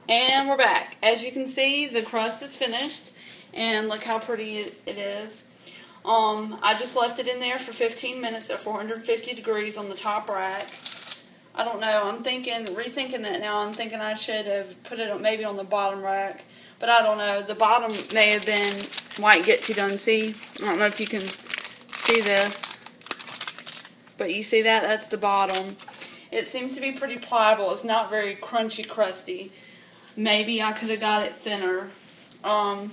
And we're back. As you can see, the crust is finished, and look how pretty it is. I just left it in there for 15 minutes at 450 degrees on the top rack. I don't know, I'm rethinking that now. I'm thinking I should have put it maybe on the bottom rack, but I don't know. The bottom may have been, might get too done. See, I don't know if you can see this, but you see that? That's the bottom. It seems to be pretty pliable. It's not very crunchy, crusty. Maybe I could have got it thinner. Now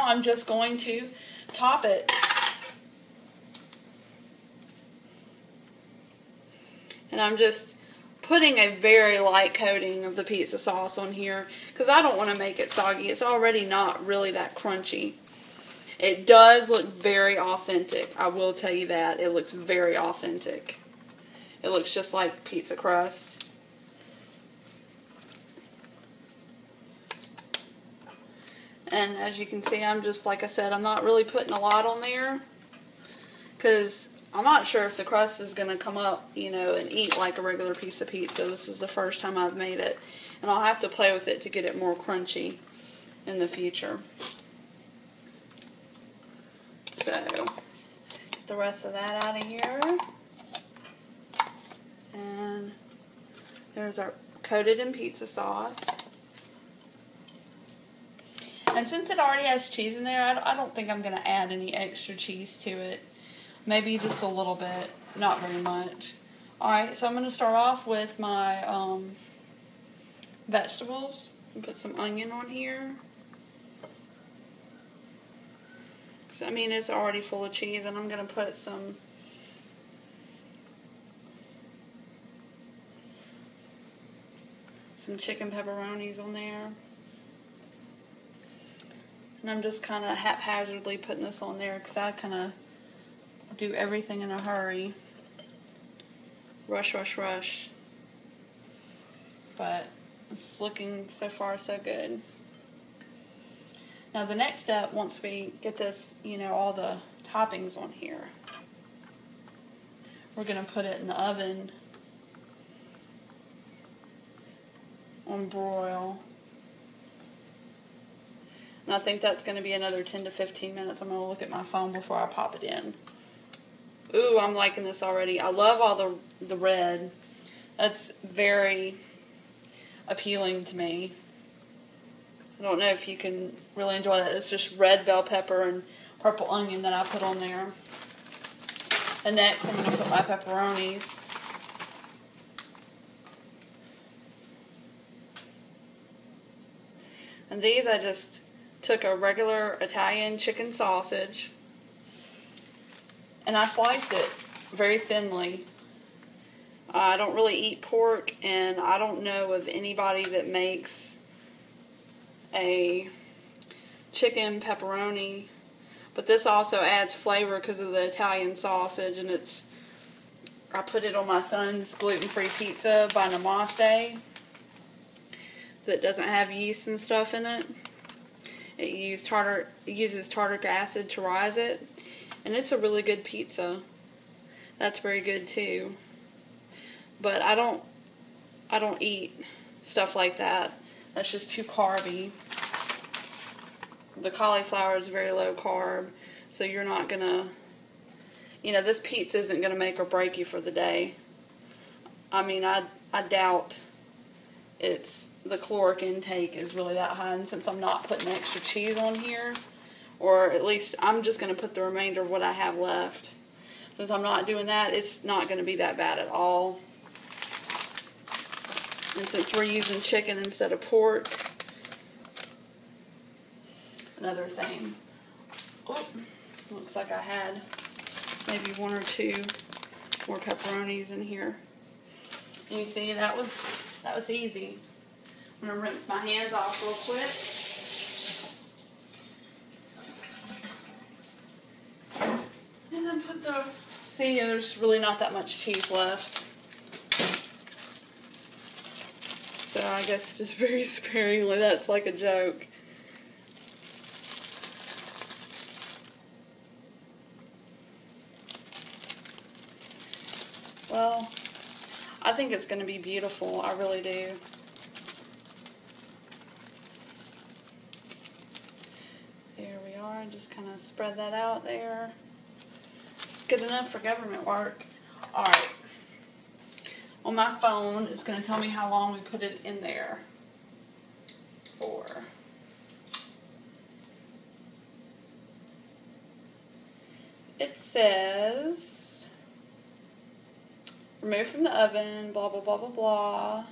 I'm just going to top it. And I'm just putting a very light coating of the pizza sauce on here because I don't want to make it soggy. It's already not really that crunchy. It does look very authentic. I will tell you that. It looks very authentic. It looks just like pizza crust. And as you can see, I'm just, like I said, I'm not really putting a lot on there because I'm not sure if the crust is going to come up, you know, and eat like a regular piece of pizza. This is the first time I've made it. And I'll have to play with it to get it more crunchy in the future. So, get the rest of that out of here. And there's our coated in pizza sauce. And since it already has cheese in there, I don't think I'm going to add any extra cheese to it. Maybe just a little bit, not very much. Alright, so I'm going to start off with my vegetables. And put some onion on here. So, I mean, it's already full of cheese, and I'm going to put some chicken pepperonis on there. And I'm just kind of haphazardly putting this on there because I kind of do everything in a hurry. Rush, rush, rush. But it's looking so far so good. Now the next step, once we get this, you know, all the toppings on here, we're going to put it in the oven on broil. And I think that's going to be another 10 to 15 minutes. I'm going to look at my phone before I pop it in. Ooh, I'm liking this already. I love all the red. That's very appealing to me. I don't know if you can really enjoy that. It's just red bell pepper and purple onion that I put on there. And next I'm going to put my pepperonis. And these I just took a regular Italian chicken sausage and I sliced it very thinly. I don't really eat pork, and I don't know of anybody that makes a chicken pepperoni, but this also adds flavor because of the Italian sausage, and I put it on my son's gluten-free pizza by Namaste that doesn't have yeast and stuff in it. It uses tartaric acid to rise it, and it's a really good pizza. That's very good too. But I don't eat stuff like that. That's just too carby. The cauliflower is very low carb, so you're not gonna, you know, this pizza isn't gonna make or break you for the day. I mean, I doubt the caloric intake is really that high, and since I'm not putting extra cheese on here, or at least I'm just going to put the remainder of what I have left. Since I'm not doing that, it's not going to be that bad at all. And since we're using chicken instead of pork, another thing. Oh, looks like I had maybe one or two more pepperonis in here. And you see, that was easy. I'm going to rinse my hands off real quick. And then put see, there's really not that much cheese left. So I guess just very sparingly, that's like a joke. Well, I think it's going to be beautiful. I really do. There we are. Just kind of spread that out there. It's good enough for government work. Alright. On my phone, it's going to tell me how long we put it in there for. It says, remove from the oven, blah, blah, blah, blah, blah.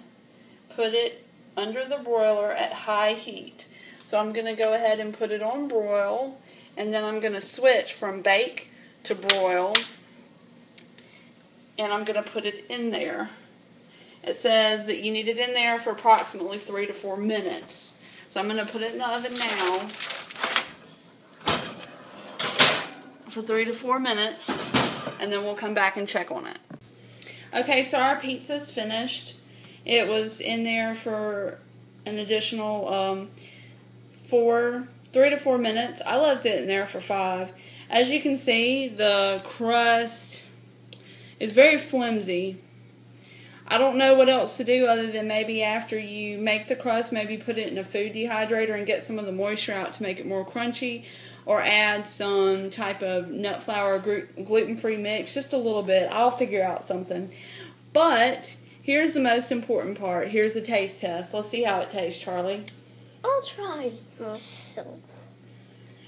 Put it under the broiler at high heat. So I'm going to go ahead and put it on broil, and then I'm going to switch from bake to broil, and I'm going to put it in there. It says that you need it in there for approximately 3 to 4 minutes. So I'm going to put it in the oven now for 3 to 4 minutes, and then we'll come back and check on it. Okay, so our pizza's finished. It was in there for an additional 3 to 4 minutes. I left it in there for 5. As you can see, the crust is very flimsy. I don't know what else to do other than maybe after you make the crust, maybe put it in a food dehydrator and get some of the moisture out to make it more crunchy, or add some type of nut flour gluten-free mix, just a little bit. I'll figure out something. But here's the most important part. Here's the taste test. Let's see how it tastes, Charlie. I'll try myself.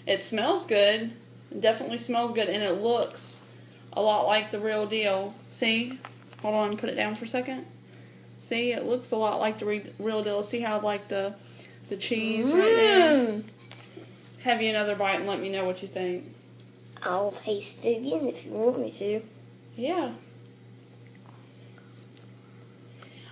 It smells good. It definitely smells good, and it looks a lot like the real deal. See? Hold on, put it down for a second. See, it looks a lot like the real deal. See how like the cheese right there? Have you another bite and let me know what you think. I'll taste it again if you want me to. Yeah.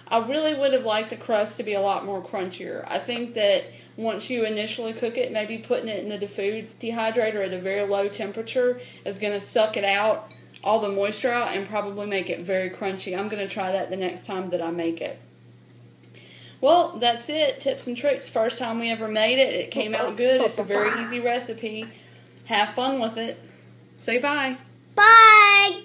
I really would have liked the crust to be a lot more crunchier. I think that once you initially cook it, maybe putting it in the food dehydrator at a very low temperature is going to suck it out, all the moisture out, and probably make it very crunchy. I'm going to try that the next time that I make it. Well, that's it. Tips and tricks. First time we ever made it. It came out good. It's a very easy recipe. Have fun with it. Say bye. Bye.